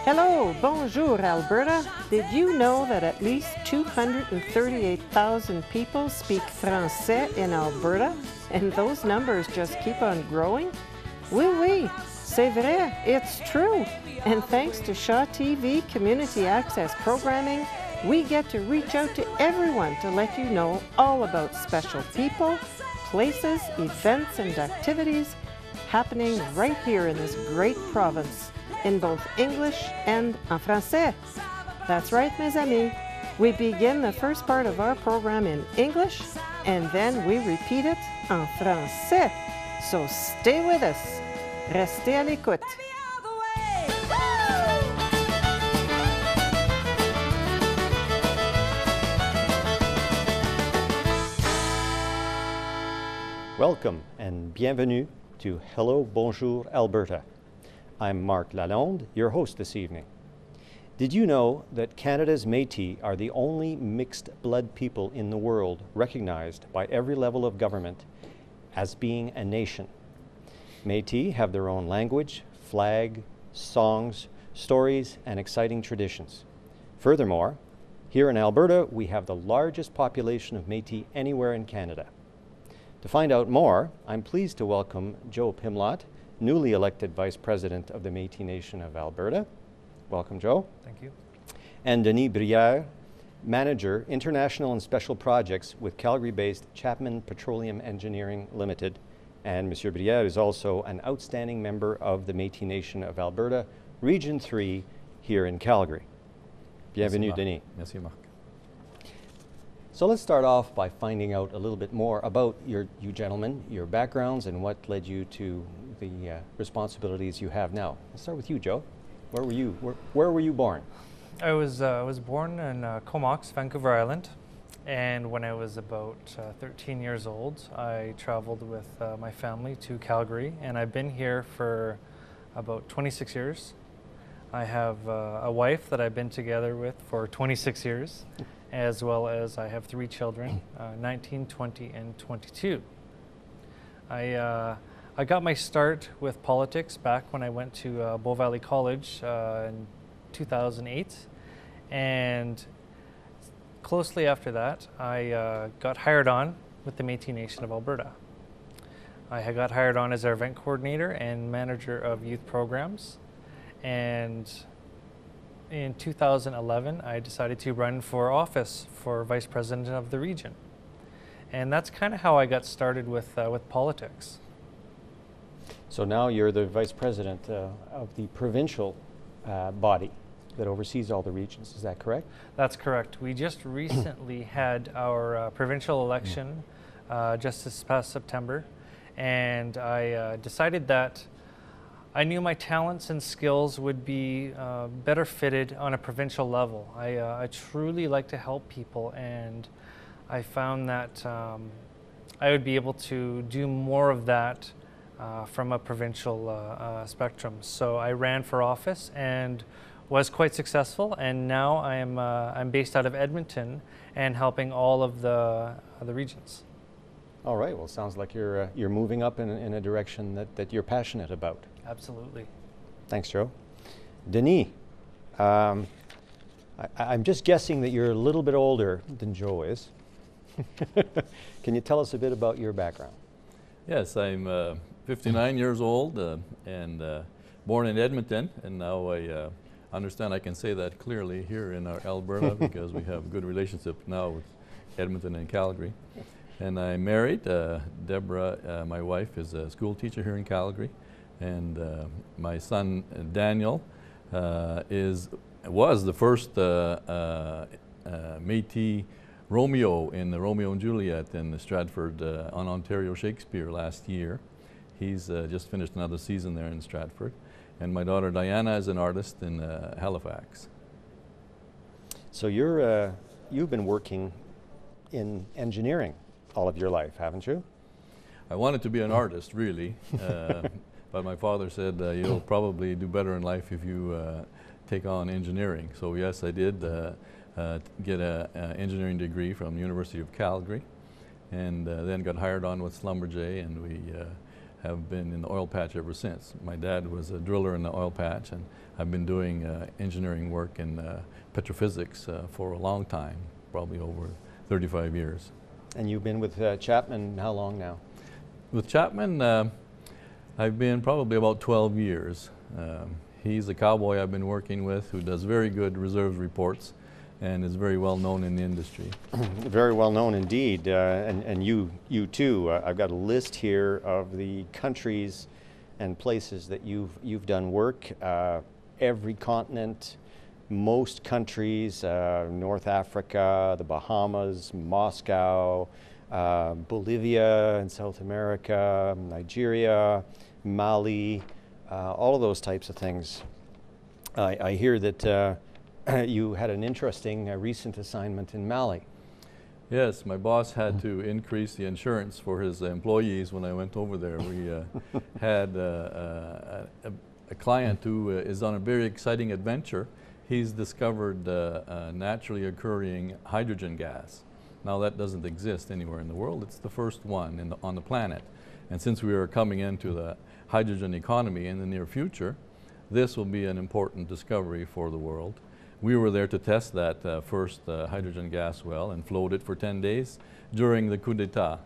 Hello, bonjour Alberta. Did you know that at least 238,000 people speak Français in Alberta? And those numbers just keep on growing? Oui, oui, c'est vrai, it's true. And thanks to Shaw TV Community Access Programming, we get to reach out to everyone to let you know all about special people, places, events, and activities happening right here in this great province, in both English and en français. That's right, mes amis. We begin the first part of our program in English, and then we repeat it en français. So stay with us. Restez à l'écoute. Welcome and bienvenue to Hello, Bonjour, Alberta. I'm Marc Lalonde, your host this evening. Did you know that Canada's Métis are the only mixed blood people in the world recognized by every level of government as being a nation? Métis have their own language, flag, songs, stories, and exciting traditions. Furthermore, here in Alberta, we have the largest population of Métis anywhere in Canada. To find out more, I'm pleased to welcome Joe Pimlott, newly elected Vice President of the Métis Nation of Alberta. Welcome, Joe. Thank you. And Denis Brière, Manager, International and Special Projects with Calgary-based Chapman Petroleum Engineering Limited. And Monsieur Brière is also an outstanding member of the Métis Nation of Alberta, Region 3, here in Calgary. Bienvenue, Denis. Merci, Marc. So let's start off by finding out a little bit more about you gentlemen, your backgrounds, and what led you to the responsibilities you have now. Let's start with you, Joe. Where were you born? I was born in Comox, Vancouver Island, and when I was about 13 years old, I traveled with my family to Calgary, and I've been here for about 26 years. I have a wife that I've been together with for 26 years. As well as I have 3 children, 19, 20, and 22. I got my start with politics back when I went to Bow Valley College in 2008, and closely after that, I got hired on with the Métis Nation of Alberta. I had got hired on as our event coordinator and manager of youth programs, and in 2011, I decided to run for office for vice president of the region. And that's kind of how I got started with politics. So now you're the vice president of the provincial body that oversees all the regions, is that correct? That's correct. We just recently had our provincial election just this past September, and I decided that I knew my talents and skills would be better fitted on a provincial level. I truly like to help people, and I found that I would be able to do more of that from a provincial spectrum. So I ran for office and was quite successful, and now I'm based out of Edmonton and helping all of the regions. All right, well, it sounds like you're moving up in a direction that you're passionate about. Absolutely. Thanks, Joe. Denis, I'm just guessing that you're a little bit older than Joe is. Can you tell us a bit about your background? Yes, I'm 59 years old and born in Edmonton, and now I understand I can say that clearly here in our Alberta because we have a good relationship now with Edmonton and Calgary. And I'm married. Deborah, my wife, is a school teacher here in Calgary. And my son Daniel was the first Métis Romeo in the Romeo and Juliet in Stratford on Ontario Shakespeare last year. He's just finished another season there in Stratford. And my daughter Diana is an artist in Halifax. So you've been working in engineering all of your life, haven't you? I wanted to be an artist, really. But my father said, you'll probably do better in life if you take on engineering. So yes, I did get an engineering degree from the University of Calgary, and then got hired on with Schlumberger, and we have been in the oil patch ever since. My dad was a driller in the oil patch, and I've been doing engineering work in petrophysics for a long time, probably over 35 years. And you've been with Chapman how long now? With Chapman, I've been probably about 12 years. He's a cowboy I've been working with who does very good reserves reports and is very well known in the industry. Very well known indeed, and you too. I've got a list here of the countries and places that you've done work. Every continent, most countries, North Africa, the Bahamas, Moscow, Bolivia in South America, Nigeria, Mali, all of those types of things. I hear that you had an interesting recent assignment in Mali. Yes, my boss had to increase the insurance for his employees when I went over there. We had a client who is on a very exciting adventure. He's discovered naturally occurring hydrogen gas. Now that doesn't exist anywhere in the world. It's the first one on the planet. And since we are coming into the hydrogen economy in the near future, this will be an important discovery for the world. We were there to test that first hydrogen gas well and float it for 10 days during the coup d'etat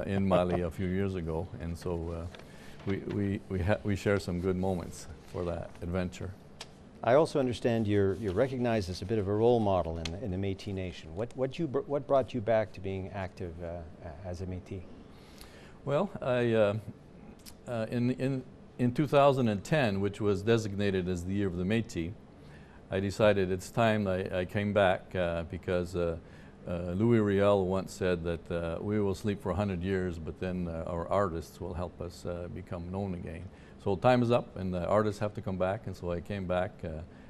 in Mali a few years ago. And so we share some good moments for that adventure. I also understand you're recognized as a bit of a role model in the Métis Nation. What brought you back to being active as a Métis? Well, in 2010, which was designated as the year of the Métis, I decided it's time I came back because Louis Riel once said that we will sleep for 100 years, but then our artists will help us become known again. So time is up and the artists have to come back, and so I came back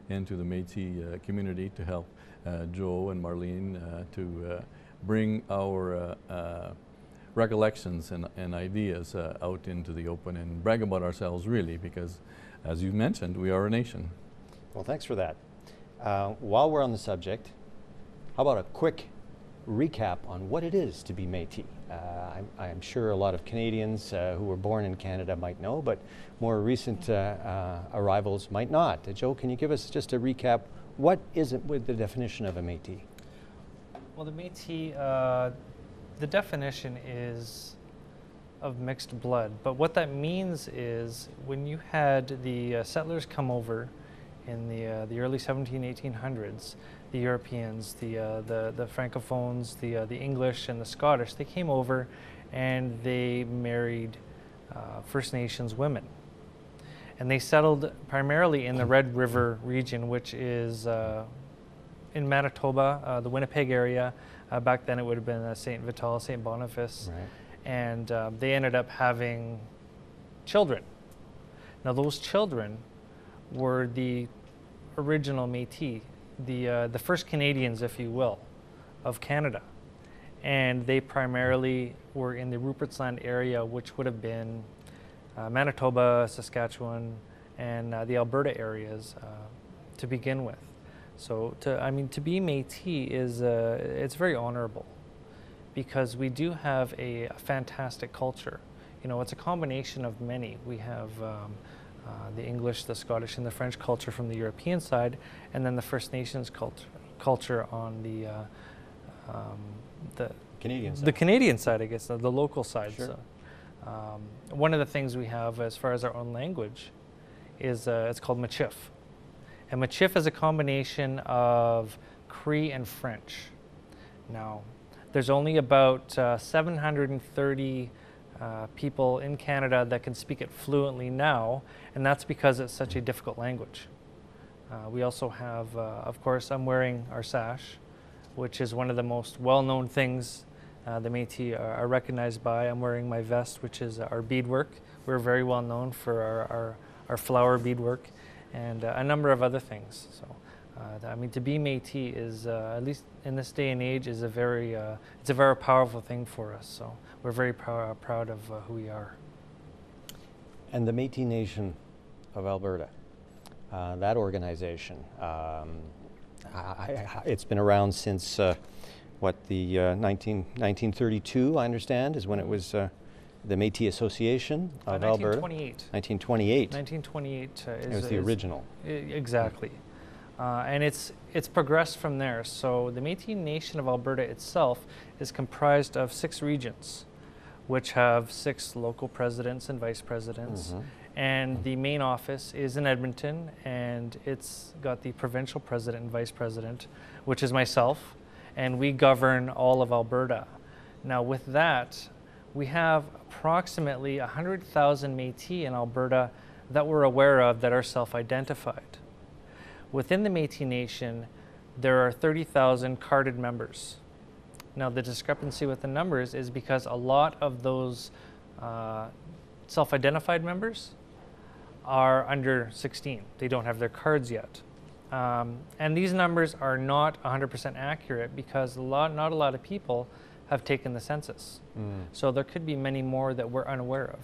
into the Métis community to help Joe and Marlene to bring our recollections and ideas out into the open and brag about ourselves, really, because as you mentioned, we are a nation. Well, thanks for that. While we're on the subject, how about a quick recap on what it is to be Métis? I'm sure a lot of Canadians who were born in Canada might know, but more recent arrivals might not. Joe, can you give us just a recap? What is it with the definition of a Métis? Well, the Métis, the definition is of mixed blood, but what that means is when you had the settlers come over in the early 1800s, the Europeans, the Francophones, the English and the Scottish, they came over and they married First Nations women. And they settled primarily in the Red River region, which is in Manitoba, the Winnipeg area. Back then it would have been St. Vital, St. Boniface. Right. And they ended up having children. Now those children were the original Métis, the first Canadians, if you will, of Canada. And they primarily were in the Rupert's Land area, which would have been Manitoba, Saskatchewan, and the Alberta areas to begin with. So to be Métis is it's very honorable, because we do have a fantastic culture. You know, it's a combination of many. We have the English, the Scottish, and the French culture from the European side, and then the First Nations culture on the Canadian side. The Canadian side, I guess, the local side. Sure. So, one of the things we have as far as our own language is it's called Michif. And Michif is a combination of Cree and French. Now, there's only about 730 people in Canada that can speak it fluently now, and that's because it's such a difficult language. We also have, of course, I'm wearing our sash, which is one of the most well-known things the Métis are recognized by. I'm wearing my vest, which is our beadwork. We're very well known for our flower beadwork and a number of other things. So, I mean, to be Métis is, at least in this day and age, is it's a very powerful thing for us. So we're very proud of who we are. And the Métis Nation of Alberta, that organization, it's been around since what, the 1932, I understand, is when it was the Métis Association of Alberta. 1928. 1928. 1928 It was the original. Exactly. And it's progressed from there. So the Métis Nation of Alberta itself is comprised of 6 regions, which have 6 local presidents and vice presidents. And the main office is in Edmonton, and it's got the provincial president and vice president, which is myself, and we govern all of Alberta. Now with that, we have approximately 100,000 Métis in Alberta that we're aware of that are self-identified. Within the Métis Nation, there are 30,000 carded members. Now the discrepancy with the numbers is because a lot of those self-identified members are under 16. They don't have their cards yet. And these numbers are not 100% accurate because not a lot of people have taken the census. So there could be many more that we're unaware of.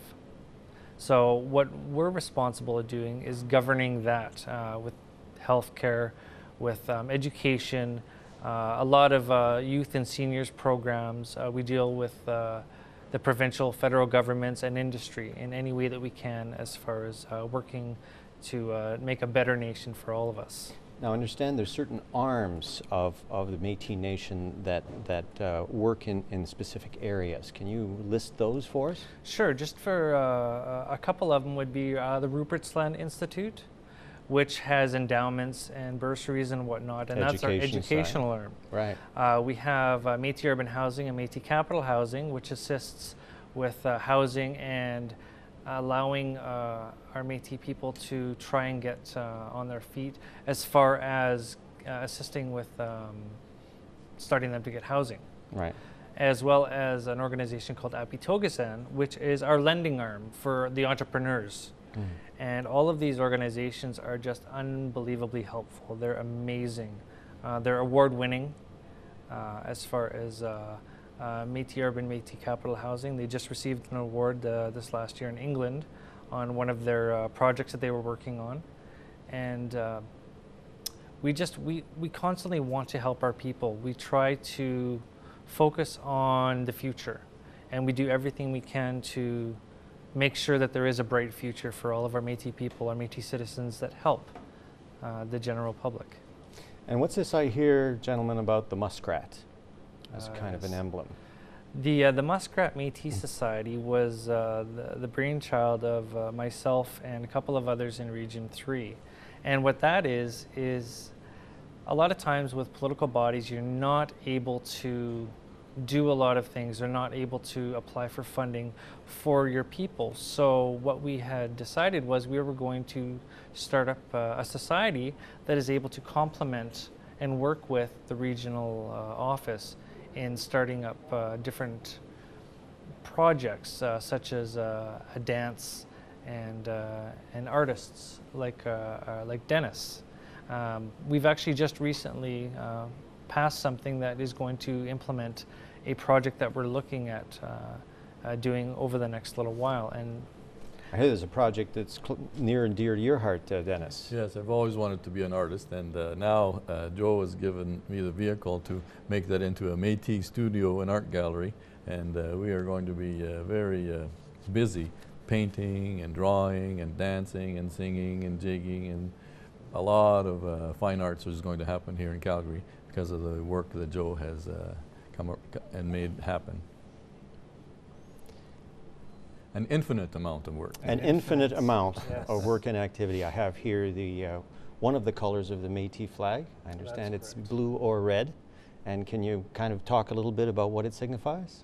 So what we're responsible at doing is governing that with healthcare, with education, a lot of youth and seniors programs. We deal with the provincial, federal governments and industry in any way that we can as far as working to make a better nation for all of us. Now, I understand there's certain arms of the Métis Nation that work in specific areas. Can you list those for us? Sure. Just for a couple of them would be the Rupert's Land Institute, which has endowments and bursaries and whatnot, and that's our educational arm. Right. We have Métis Urban Housing and Métis Capital Housing, which assists with housing and allowing our Métis people to try and get on their feet, as far as assisting with starting them to get housing. Right. As well as an organization called Apitogasan, which is our lending arm for the entrepreneurs. And all of these organizations are just unbelievably helpful. They're amazing. They're award-winning as far as Métis Urban, Métis Capital Housing. They just received an award this last year in England on one of their projects that they were working on. And we constantly want to help our people. We try to focus on the future, and we do everything we can to make sure that there is a bright future for all of our Métis people, our Métis citizens that help the general public. And what's this I hear, gentlemen, about the Muskrat as kind of an emblem? The Muskrat Métis Society was the brainchild of myself and a couple of others in Region 3. And what that is a lot of times with political bodies, you're not able to do a lot of things. They're not able to apply for funding for your people. So what we had decided was we were going to start up a society that is able to complement and work with the regional office in starting up different projects such as a dance and artists like Denis. We've actually just recently passed something that is going to implement a project that we're looking at doing over the next little while. And I hear there's a project that's near and dear to your heart, Denis. Yes, I've always wanted to be an artist, and now Joe has given me the vehicle to make that into a Métis studio and art gallery, and we are going to be very busy painting and drawing and dancing and singing and jigging, and a lot of fine arts is going to happen here in Calgary because of the work that Joe has come up and made happen. An infinite amount of work. An infinite amount yes. of work and activity. I have here the one of the colors of the Métis flag. I understand it's blue or red. And can you kind of talk a little bit about what it signifies?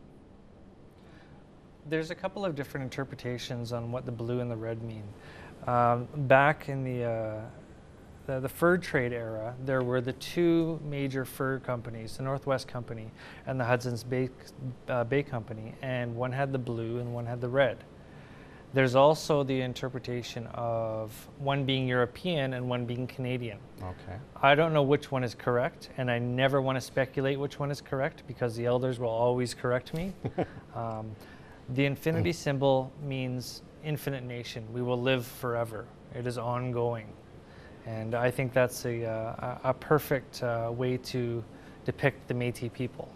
There's a couple of different interpretations on what the blue and the red mean. Back in the fur trade era, there were the 2 major fur companies, the Northwest Company and the Hudson's Bay Company, and one had the blue and one had the red. There's also the interpretation of one being European and one being Canadian. Okay. I don't know which one is correct, and I never want to speculate which one is correct because the elders will always correct me. The infinity symbol means infinite nation. We will live forever. It is ongoing. And I think that's a perfect way to depict the Métis people.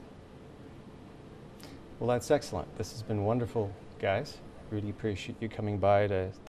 Well, that's excellent. This has been wonderful guys. Really appreciate you coming by to